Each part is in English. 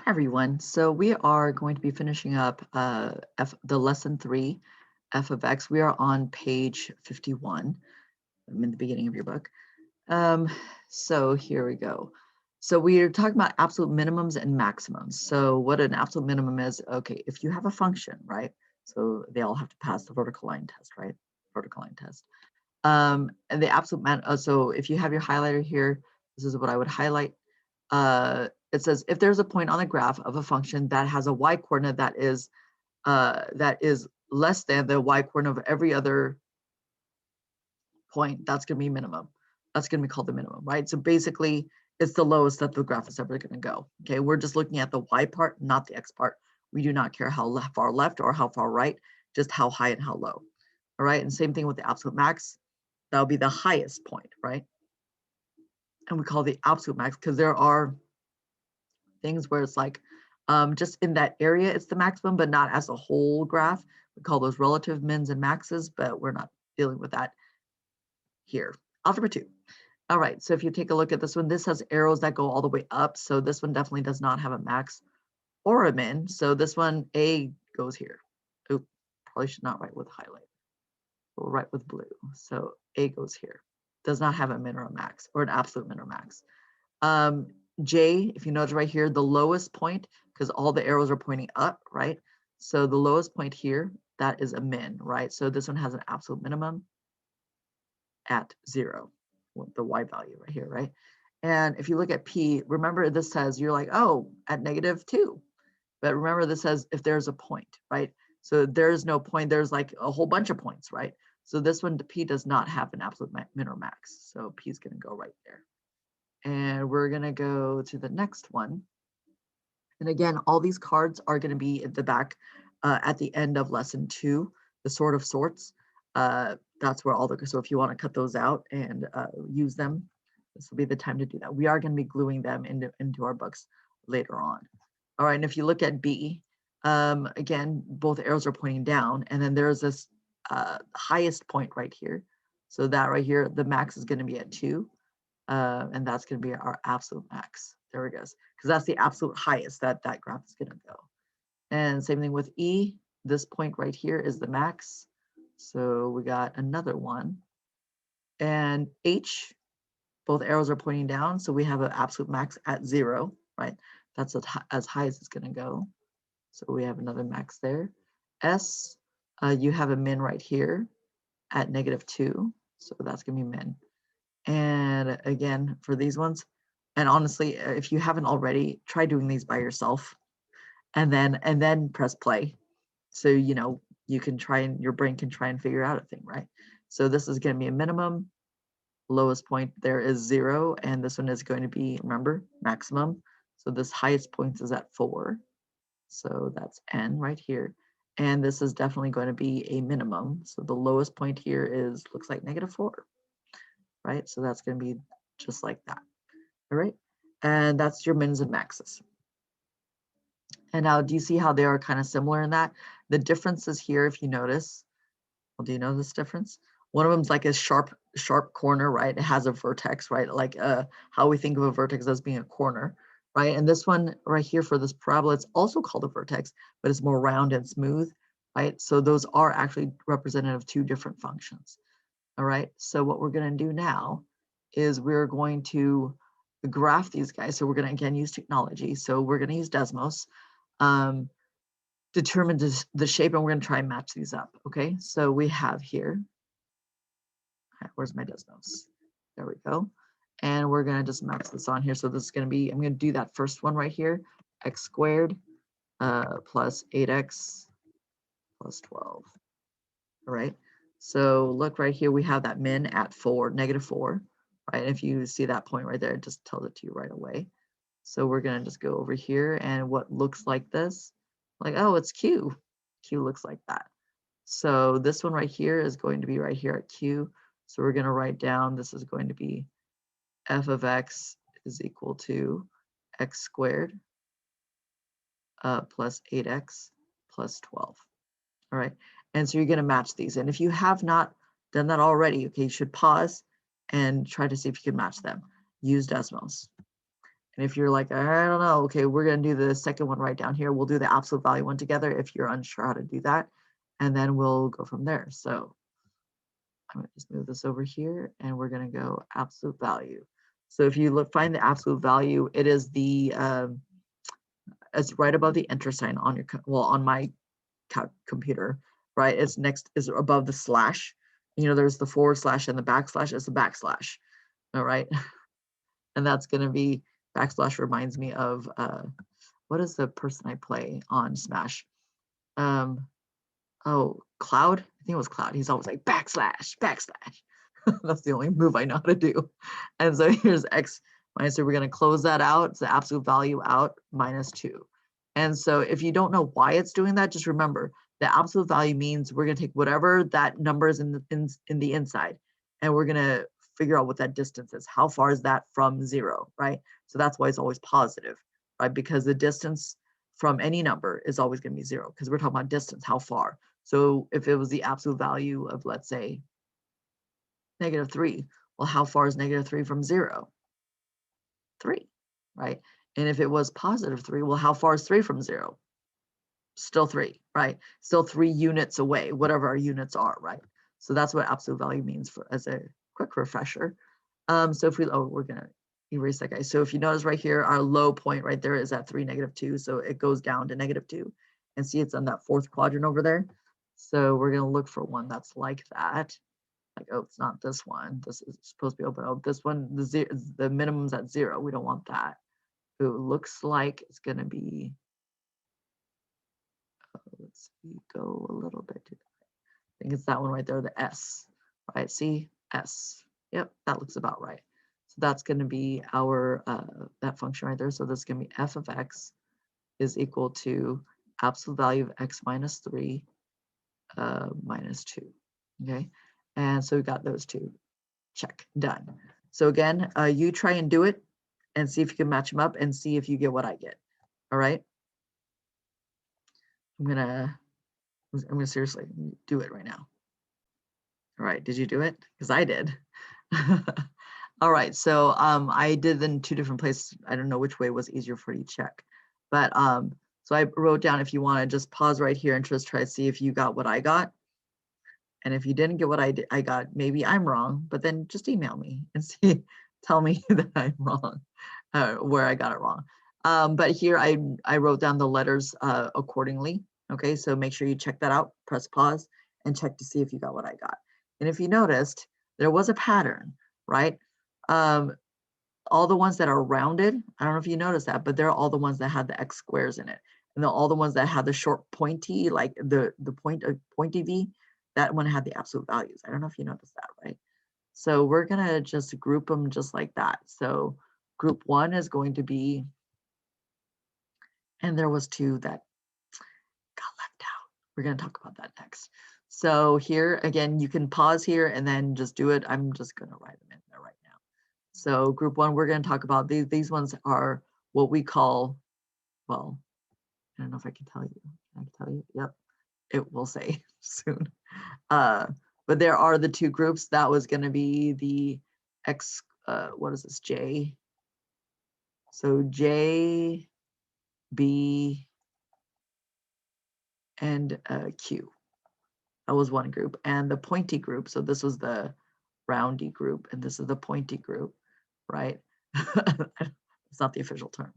Hi everyone. So we are going to be finishing up the lesson 3, f of x. We are on page 51. I'm in the beginning of your book. So here we go. So we are talking about absolute minimums and maximums. So what an absolute minimum is, okay, if you have a function, right? So they all have to pass the vertical line test, right? Vertical line test. And the absolute so if you have your highlighter here, this is what I would highlight. It says if there's a point on the graph of a function that has a y-coordinate that is less than the y-coordinate of every other point, that's going to be minimum. That's going to be called the minimum, right? So basically, it's the lowest that the graph is ever going to go. Okay, we're just looking at the y part, not the x part. We do not care how far left or how far right, just how high and how low. All right, and same thing with the absolute max. That'll be the highest point, right? And we call the absolute max because there are things where it's like just in that area it's the maximum, but not as a whole graph. We call those relative mins and maxes, but we're not dealing with that here. Algebra 2. All right, so if you take a look at this one, this has arrows that go all the way up. So this one definitely does not have a max or a min. So this one, A goes here. Oop, probably should not write with highlight. We'll write with blue. So A goes here. Does not have a min or a max or an absolute min or max. J, if you notice right here, the lowest point, because all the arrows are pointing up, right? So the lowest point here, that is a min, right? So this one has an absolute minimum at 0, the y value right here, right? And if you look at P, remember this says, you're like, oh, at -2. But remember this says if there's a point, right? So there's no point, there's like a whole bunch of points, right? So this one, P does not have an absolute min or max. So P is going to go right there. And we're going to go to the next one. And again, all these cards are going to be at the back at the end of lesson 2, the sort of sorts. That's where all the, so if you want to cut those out and use them, this will be the time to do that. We are going to be gluing them into our books later on. All right, and if you look at B, again, both arrows are pointing down, and then there's this highest point right here. So that right here, the max is going to be at 2. And that's going to be our absolute max. There it goes, because that's the absolute highest that graph is going to go. And same thing with E. This point right here is the max. So we got another one. And H, both arrows are pointing down. So we have an absolute max at 0, right? That's as high as it's going to go. So we have another max there. S, you have a min right here at -2. So that's going to be min. And again, for these ones, and honestly, if you haven't already, try doing these by yourself and then press play. So, you know, you can try and your brain can try and figure out a thing, right? So this is going to be a minimum. Lowest point there is 0. And this one is going to be, remember, maximum. So this highest point is at 4. So that's N right here. And this is definitely going to be a minimum. So the lowest point here is, looks like -4. Right? So that's going to be just like that. All right. And that's your mins and maxes. And now, do you see how they are kind of similar in that? The differences here, if you notice, well, do you know this difference? One of them is like a sharp corner, right? It has a vertex, right? Like how we think of a vertex as being a corner, right? And this one right here for this parabola, it's also called a vertex, but it's more round and smooth, right? So those are actually representative of 2 different functions. All right, so what we're going to do now is we're going to graph these guys. So we're going to, again, use technology. So we're going to use Desmos, determine the shape, and we're going to try and match these up. Okay, so we have here, where's my Desmos? There we go. And we're going to just match this on here. So this is going to be, I'm going to do that first one right here, x squared plus 8x plus 12. All right. So look right here, we have that min at 4, -4, right? If you see that point right there, it just tells it to you right away. So we're going to just go over here and what looks like this, like, oh, it's Q. Q looks like that. So this one right here is going to be right here at Q. So we're going to write down, this is going to be f of x is equal to x squared plus 8x plus 12. All right. And so you're going to match these. And if you have not done that already, okay, you should pause and try to see if you can match them. Use Desmos. And if you're like, I don't know, okay, we're going to do the second one right down here. We'll do the absolute value one together if you're unsure how to do that. And then we'll go from there. So I'm going to just move this over here and we're going to go absolute value. So if you find the absolute value, it is the, it's right above the enter sign on your, well, on my computer, right? It's next, is above the slash. You know, there's the forward slash and the backslash. It's the backslash, all right? And that's going to be, backslash reminds me of, what is the person I play on Smash? Oh, Cloud? I think it was Cloud. He's always like backslash, backslash. That's the only move I know how to do. And so here's x minus 2. We're going to close that out. It's the absolute value out minus 2. And so if you don't know why it's doing that, just remember the absolute value means we're going to take whatever that number is in the inside, and we're going to figure out what that distance is. How far is that from 0, right? So that's why it's always positive, right? Because the distance from any number is always going to be 0, because we're talking about distance, how far. So if it was the absolute value of, let's say, -3, well, how far is -3 from 0? 3, right? And if it was +3, well, how far is 3 from 0? Still 3, right? Still 3 units away, whatever our units are, right? So that's what absolute value means, for as a quick refresher. So if we, we're gonna erase that guy. So if you notice right here, our low point right there is at 3, -2. So it goes down to -2, and see it's on that 4th quadrant over there. So we're gonna look for one that's like that. Like, oh, it's not this one. This is supposed to be open. Oh, this one, the minimum's at 0. We don't want that. It looks like it's gonna be, let's see, go a little bit to, I think it's that one right there, the S, right? See, S. Yep, that looks about right. So that's going to be our, that function right there. So this is going to be f of x is equal to absolute value of x minus 3 minus 2. Okay, and so we got those two. Check, done. So again, you try and do it and see if you can match them up and see if you get what I get. All right. I'm gonna seriously do it right now. All right, did you do it? Because I did. All right, so I did in 2 different places. I don't know which way was easier for you to check, but so I wrote down, if you want to just pause right here and just try to see if you got what I got. And if you didn't get what I got, maybe I'm wrong, but then just email me and see, tell me that I'm wrong, where I got it wrong. But here I wrote down the letters accordingly. Okay, so make sure you check that out, press pause, and check to see if you got what I got. And if you noticed, there was a pattern, right? All the ones that are rounded, I don't know if you noticed that, but they're all the ones that had the x squares in it. And all the ones that had the short pointy, like the pointy V, that one had the absolute values. I don't know if you noticed that, right? So we're gonna just group them just like that. So group 1 is going to be, and there was 2 that got left out. We're gonna talk about that next. So here, again, you can pause here and then just do it. I'm just gonna write them in there right now. So group 1, we're gonna talk about these ones are what we call, well, I don't know if I can tell you. Can I tell you? Yep, it will say soon. But there are the 2 groups. That was going to be the X, what is this, J? So J, B, and Q. That was one group. And the pointy group, so this was the roundy group, and this is the pointy group, right? It's not the official term.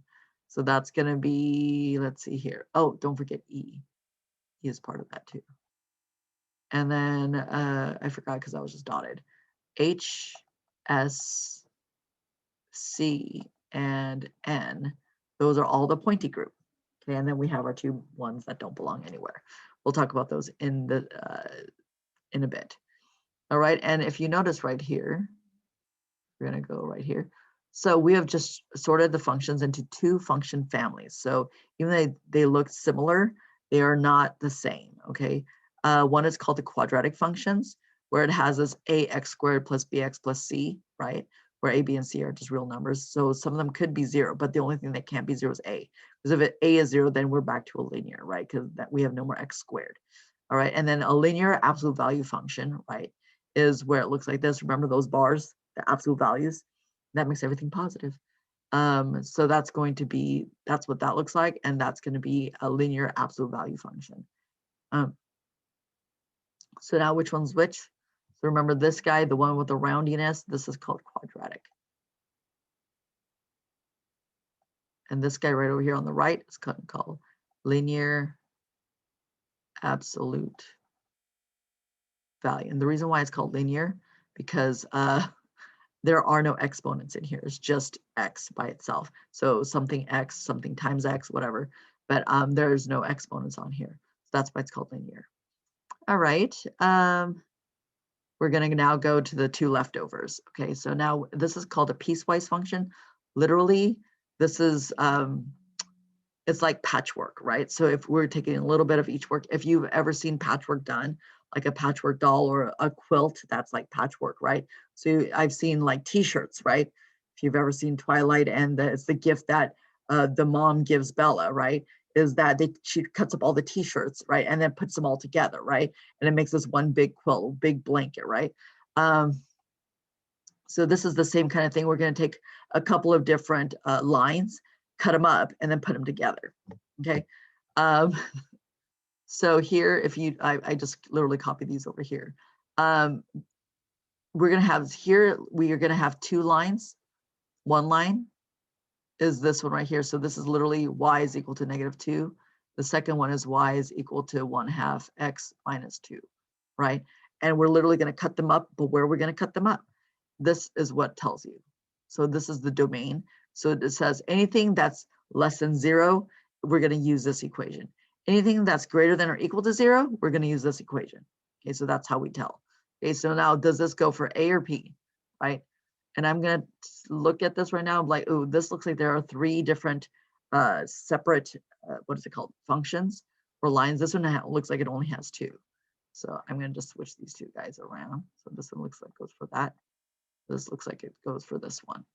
So that's going to be, let's see here. Oh, don't forget E. E is part of that too. And then I forgot because I was just dotted. H, S, C, and N. Those are all the pointy group. Okay, and then we have our 2 ones that don't belong anywhere. We'll talk about those in a bit. All right, and if you notice right here, we're going to go right here. So we have just sorted the functions into 2 function families. So even though they look similar, they are not the same. Okay, one is called the quadratic functions, where it has this ax squared plus bx plus c, right? Where a, b, and c are just real numbers. So some of them could be 0, but the only thing that can't be 0 is a. Because if a is 0, then we're back to a linear, right? Because we have no more x squared. All right, and then a linear absolute value function, right, is where it looks like this. Remember those bars, the absolute values? That makes everything positive. So that's going to be, that's what that looks like, and that's going to be a linear absolute value function. So now which one's which? So remember this guy, the one with the roundiness, this is called quadratic. And this guy right over here on the right is called linear absolute value. And the reason why it's called linear, because there are no exponents in here. It's just x by itself. So something x, something times x, whatever. But there's no exponents on here. So that's why it's called linear. All right. We're going to now go to the two leftovers. Okay, so now this is called a piecewise function. Literally, this is, it's like patchwork, right? So if we're taking a little bit of each work, if you've ever seen patchwork done, like a patchwork doll or a quilt, that's like patchwork, right? So I've seen like t-shirts, right? If you've ever seen Twilight, and it's the gift that the mom gives Bella, right? Is that she cuts up all the t-shirts, right? And then puts them all together, right? And it makes this one big quilt, big blanket, right? So this is the same kind of thing. We're going to take a couple of different lines, cut them up, and then put them together, okay? So here, if you, I just literally copied these over here. We're going to have here, we are going to have two lines. One line is this one right here. So this is literally y is equal to -2. The second one is y is equal to 1/2 x minus 2, right? And we're literally going to cut them up, but where are we going to cut them up? This is what tells you. So this is the domain. So it says anything that's less than 0, we're going to use this equation. Anything that's greater than or equal to 0, we're going to use this equation. Okay, so that's how we tell. Okay, so now does this go for A or P, right? And I'm going to look at this right now. I'm like, oh, this looks like there are 3 different separate, what is it called, functions or lines. This one looks like it only has 2. So I'm going to just switch these 2 guys around. So this one looks like it goes for that. This looks like it goes for this one.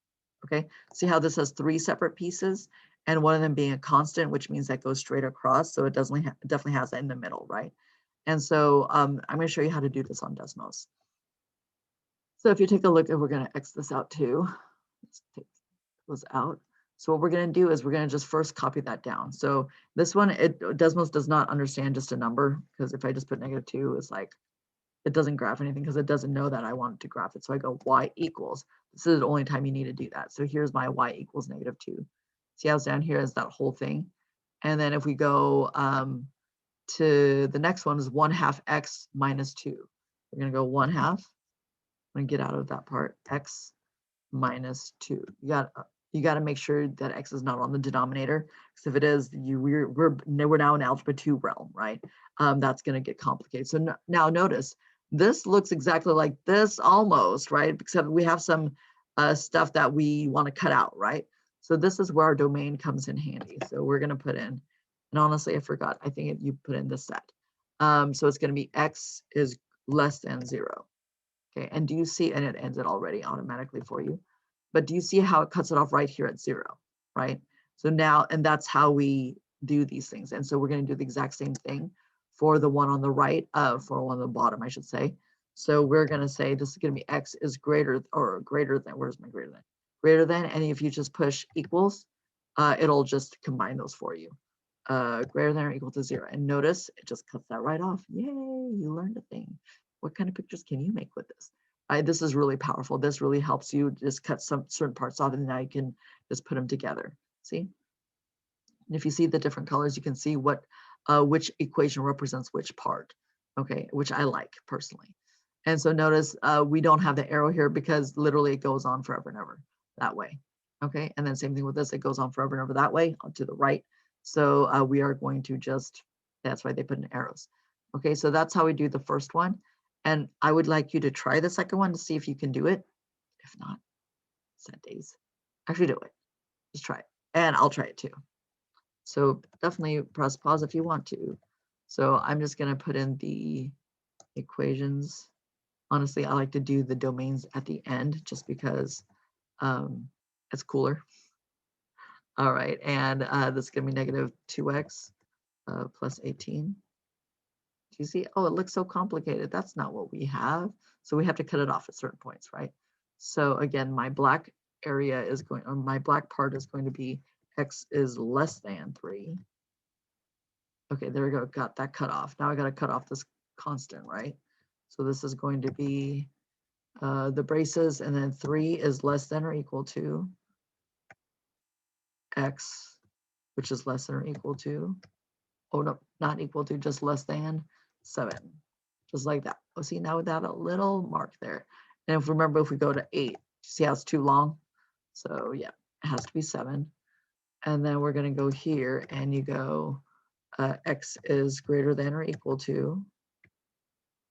Okay, see how this has 3 separate pieces, and one of them being a constant, which means that goes straight across. So it definitely has that in the middle, right? And so I'm going to show you how to do this on Desmos. So if you take a look, and we're going to X this out too. Let's take those out. So what we're going to do is we're going to just first copy that down. So this one, Desmos does not understand just a number, because if I just put -2, it's like, it doesn't graph anything because it doesn't know that I want it to graph it. So I go y equals. This is the only time you need to do that. So here's my y equals -2. See how it's down here is that whole thing. And then if we go to the next one is 1/2 x minus 2. We're going to go 1/2. I'm going to get out of that part. X minus 2. You got to make sure that x is not on the denominator, because if it is, we're now in algebra 2 realm, right? That's going to get complicated. So now notice this looks exactly like this almost, right? Except we have some stuff that we want to cut out, right? So this is where our domain comes in handy. So we're going to put in, and honestly, I forgot. I think you put in the set. So it's going to be x is less than 0. Okay, and do you see, and it ends it already automatically for you. But do you see how it cuts it off right here at 0, right? So now, and that's how we do these things. And so we're going to do the exact same thing for the one on the right, for one on the bottom, I should say. So we're going to say this is going to be x is greater than, where's my greater than? Greater than, and if you just push equals, it'll just combine those for you. Greater than or equal to 0. And notice it just cuts that right off. Yay, you learned a thing. What kind of pictures can you make with this? This is really powerful. This really helps you just cut some certain parts off, and now you can just put them together. See? And if you see the different colors, you can see what which equation represents which part. Okay, which I like personally. And so notice we don't have the arrow here because literally it goes on forever and ever that way. Okay, and then same thing with this, it goes on forever and ever that way to the right. So we are going to just, that's why they put in arrows. Okay, so that's how we do the first one. And I would like you to try the second one to see if you can do it. If not, set days. Actually do it. Just try it. And I'll try it too. So definitely press pause if you want to. So I'm just going to put in the equations. Honestly, I like to do the domains at the end just because it's cooler. All right, and this is going to be -2x plus 18. Do you see? Oh, it looks so complicated. That's not what we have. So we have to cut it off at certain points, right? So again, my black area is going, or my black part is going to be x is less than 3. Okay, there we go, got that cut off. Now I got to cut off this constant, right? So this is going to be the braces, and then 3 is less than or equal to x, which is less than or equal to, oh no, not equal to, just less than 7. Just like that. Oh, see, now without a little mark there. And if remember, if we go to 8, see how it's too long? So yeah, it has to be 7. And then we're going to go here and you go, x is greater than or equal to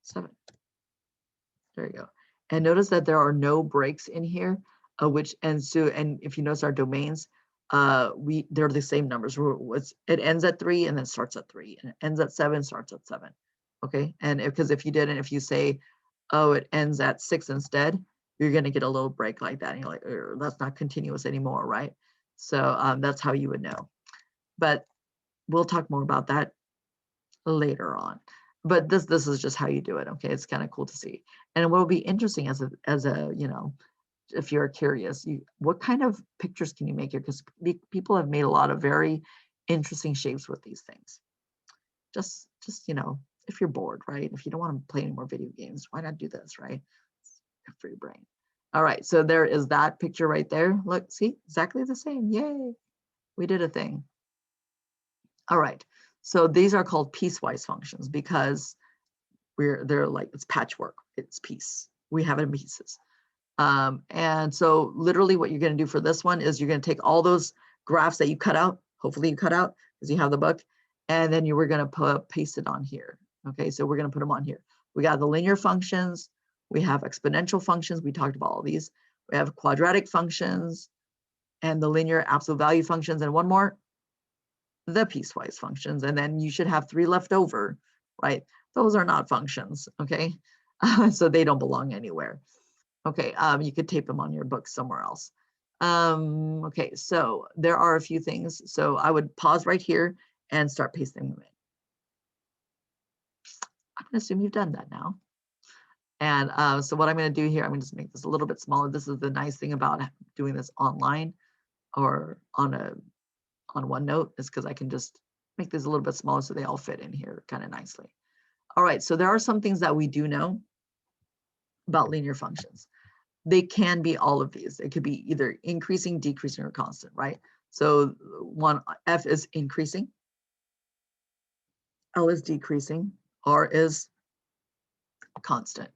7. There you go. And notice that there are no breaks in here, and if you notice our domains, they're the same numbers. It ends at 3 and then starts at 3, and it ends at 7, starts at 7. Okay, and because if you say, oh, it ends at 6 instead, you're going to get a little break like that, and you're like, that's not continuous anymore, right? So that's how you would know. But we'll talk more about that later on. But this is just how you do it. Okay, it's kind of cool to see. And what will be interesting as a if you're curious, what kind of pictures can you make here? Because people have made a lot of very interesting shapes with these things. Just if you're bored, right? If you don't want to play any more video games, why not do this, right? It's good for your brain. All right, so there is that picture right there. Look, see, exactly the same. Yay, we did a thing. All right, so these are called piecewise functions because they're like, it's patchwork, it's piece. We have it in pieces. And so literally what you're going to do for this one is you're going to take all those graphs that you cut out, hopefully you cut out because you have the book, and then you were going to paste it on here. Okay, so we're going to put them on here. We got the linear functions, we have exponential functions, we talked about all these. We have quadratic functions and the linear absolute value functions, and one more, the piecewise functions, and then you should have 3 left over, right? Those are not functions, okay? So they don't belong anywhere. Okay, you could tape them on your book somewhere else. Okay, so there are a few things. So I would pause right here and start pasting them in. I'm gonna assume you've done that now. And so what I'm gonna do here, I'm gonna just make this a little bit smaller. This is the nice thing about doing this online or on OneNote, is because I can just make these a little bit smaller so they all fit in here kind of nicely. All right, so there are some things that we do know about linear functions. They can be all of these. It could be either increasing, decreasing, or constant, right? So f is increasing, L is decreasing, R is constant.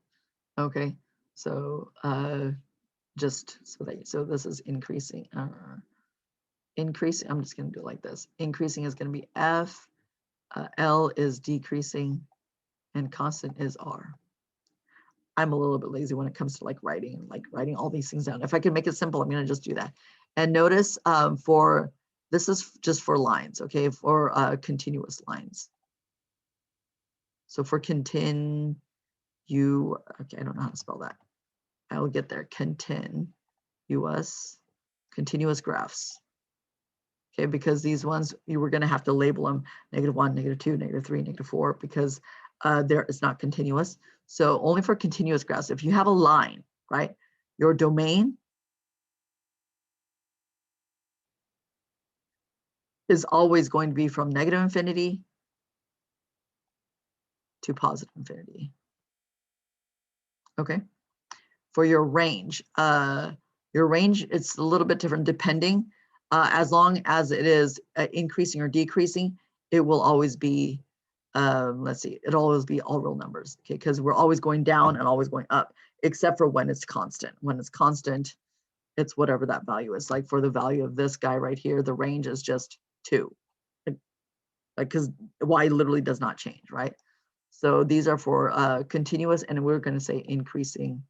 Okay, so just so this is increasing. Increasing, I'm just going to do it like this. Increasing is going to be F, L is decreasing, and constant is R. I'm a little bit lazy when it comes to writing all these things down. If I can make it simple, I'm going to just do that. And notice this is just for lines, okay, for continuous lines. So for okay, I don't know how to spell that. I will get there. Continuous graphs. Okay, because these ones, you were going to have to label them -1, -2, -3, -4, because it's not continuous. So only for continuous graphs. If you have a line, right, your domain is always going to be from -infinity to +infinity. Okay. For your range, it's a little bit different depending. As long as it is increasing or decreasing, it will always be, let's see, it'll always be all real numbers, okay? Because we're always going down and always going up, except for when it's constant. When it's constant, it's whatever that value is. Like for the value of this guy right here, the range is just 2. Because y literally does not change, right? So these are for continuous, and we're going to say increasing,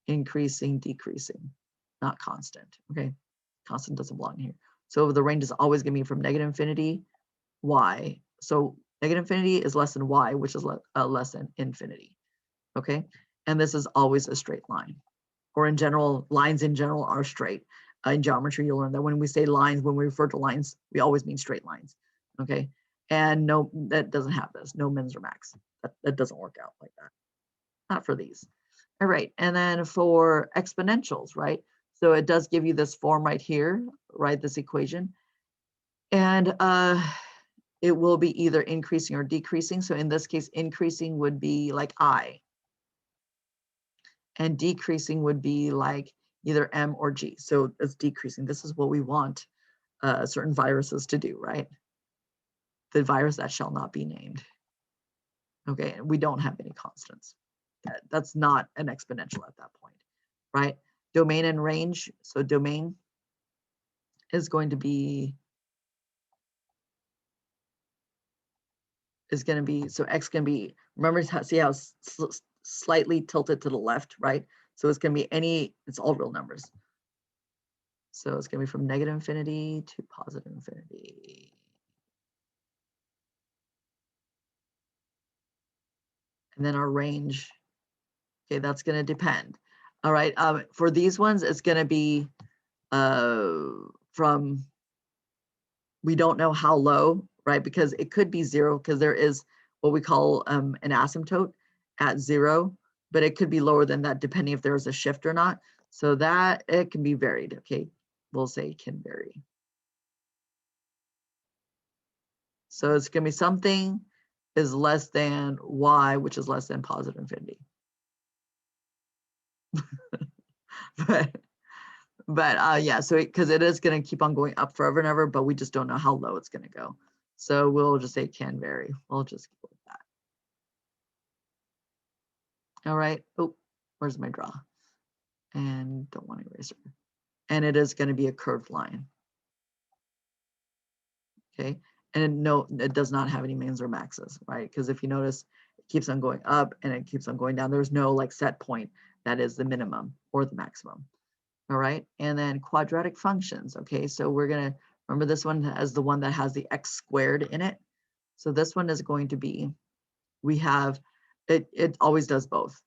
decreasing, not constant, okay? Constant doesn't belong here. So the range is always going to be from -infinity, y. So -infinity is less than y, which is less than infinity, okay? And this is always a straight line. Or in general, lines in general are straight. In geometry, you'll learn that when we say lines, when we refer to lines, we always mean straight lines, okay? And no, that doesn't have this, no mins or max. That doesn't work out like that. Not for these. All right, and then for exponentials, right? So it does give you this form right here, right? This equation. And it will be either increasing or decreasing. So in this case, increasing would be like I, and decreasing would be like either M or G. So it's decreasing. This is what we want certain viruses to do, right? The virus that shall not be named. Okay, and we don't have any constants. That's not an exponential at that point, right? Domain and range. So domain is going to be, so X can be, remember, see how slightly tilted to the left, right? So it's going to be it's all real numbers. So it's going to be from negative infinity to positive infinity. And then our range, okay, that's going to depend. All right, for these ones, it's going to be from, we don't know how low, right? Because it could be 0, because there is what we call an asymptote at 0, but it could be lower than that depending if there's a shift or not. So that it can be varied, okay? We'll say can vary. So it's going to be something is less than y, which is less than positive infinity. but yeah, so because it is going to keep on going up forever and ever, but we just don't know how low it's going to go. So we'll just say can vary. We'll just go with that. All right. Oh, where's my draw? And don't want eraser. And it is going to be a curved line. Okay. And no, it does not have any mins or maxes, right? Because if you notice, it keeps on going up and it keeps on going down. There's no like set point that is the minimum or the maximum. All right. And then quadratic functions. Okay. So we're going to remember this one as the one that has the x squared in it. So this one is going to be, we have, it always does both.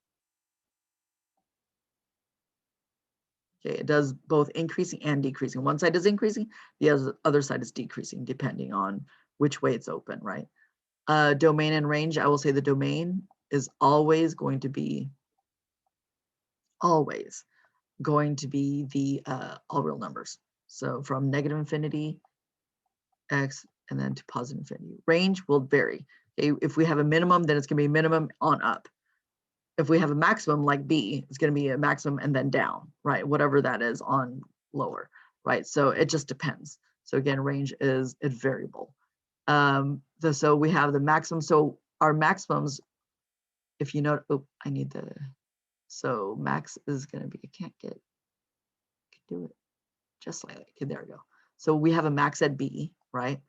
Okay, it does both increasing and decreasing. One side is increasing, the other side is decreasing, depending on which way it's open, right? Domain and range, I will say the domain is always going to be the all real numbers. So from negative infinity, x, and then to positive infinity. Range will vary. Okay, if we have a minimum, then it's going to be minimum on up. If we have a maximum like B, it's going to be a maximum and then down, right? Whatever that is on lower, right? So it just depends. So again, range is a variable. So we have the maximum. So our maximums, if you know, oh, I need the, so max is going to be, I can't do it just like that. Okay, there we go. So we have a max at B, right?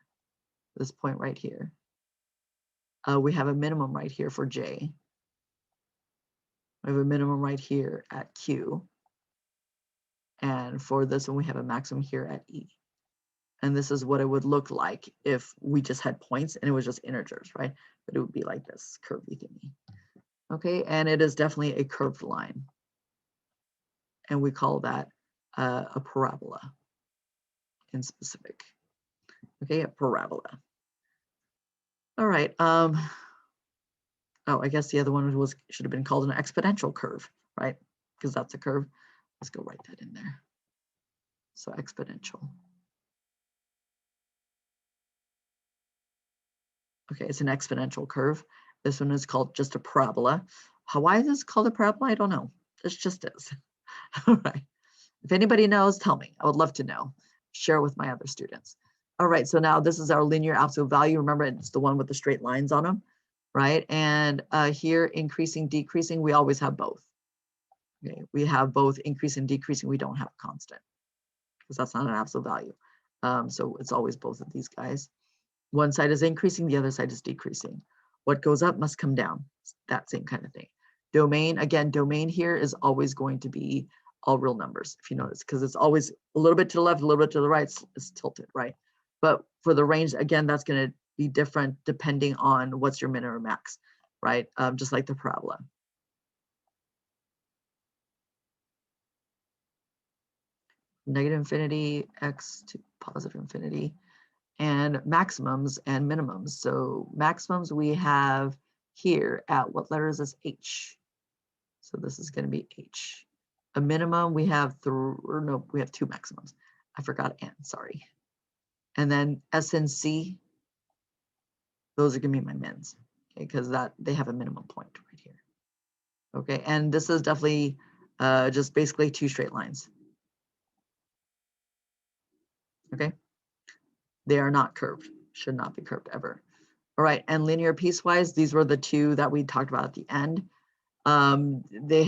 This point right here. We have a minimum right here for J. We have a minimum right here at Q. And for this one, we have a maximum here at E. And this is what it would look like if we just had points and it was just integers, right? But it would be like this curvy thingy. Okay, and it is definitely a curved line. And we call that a parabola in specific. Okay, a parabola. All right. Oh, I guess the other one should have been called an exponential curve, right? Because that's a curve. Let's go write that in there. So exponential. Okay, it's an exponential curve. This one is called just a parabola. Why is this called a parabola? I don't know. This just is. All right. If anybody knows, tell me. I would love to know. Share with my other students. All right, so now this is our linear absolute value. Remember, it's the one with the straight lines on them, right? And here, increasing, decreasing, we always have both. Okay, we have both increasing and decreasing. We don't have a constant because that's not an absolute value. So it's always both of these guys. One side is increasing, the other side is decreasing. What goes up must come down. That same kind of thing. Domain, again, domain here is always going to be all real numbers, if you notice, because it's always a little bit to the left, a little bit to the right, it's tilted, right? But for the range, again, that's going to be different depending on what's your min or max, right? Just like the parabola. Negative infinity, x to positive infinity, and maximums and minimums. So maximums we have here at, what letter is this? H. So this is going to be H. a minimum, we have we have 2 maximums. I forgot N, sorry. And then S and C, those are gonna be my mins, okay, because that they have a minimum point right here. Okay, and this is definitely just basically 2 straight lines. Okay, they are not curved, should not be curved ever. All right, and linear piecewise, these were the 2 that we talked about at the end. They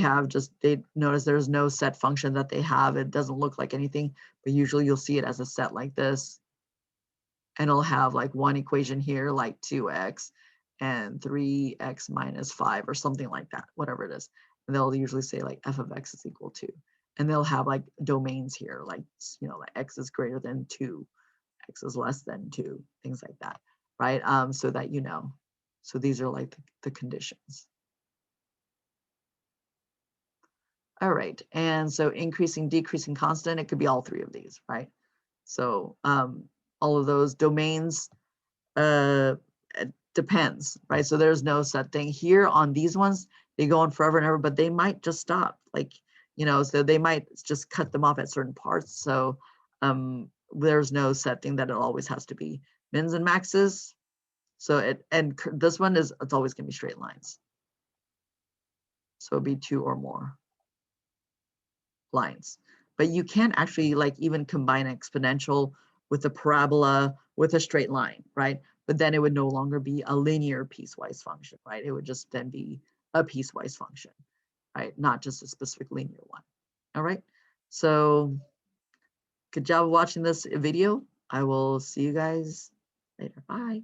notice there's no set function that they have. It doesn't look like anything, but usually you'll see it as a set like this. And it'll have like one equation here, like 2x and 3x minus 5 or something like that, whatever it is. And they'll usually say like f of x is equal to, and they'll have like domains here, like, like x is greater than 2, x is less than 2, things like that, right? So that you know. So these are like the conditions. All right, and so increasing, decreasing, constant, it could be all 3 of these, right? So all of those domains, it depends, right? So there's no set thing here on these ones. They go on forever and ever, but they might just stop, like, so they might just cut them off at certain parts. So there's no set thing that it always has to be mins and maxes. So this one it's always going to be straight lines. So it'd be 2 or more lines. But you can actually like even combine an exponential with a parabola with a straight line, right? But then it would no longer be a linear piecewise function, right? It would just then be a piecewise function, right? Not just a specific linear one. All right. So good job watching this video. I will see you guys later. Bye.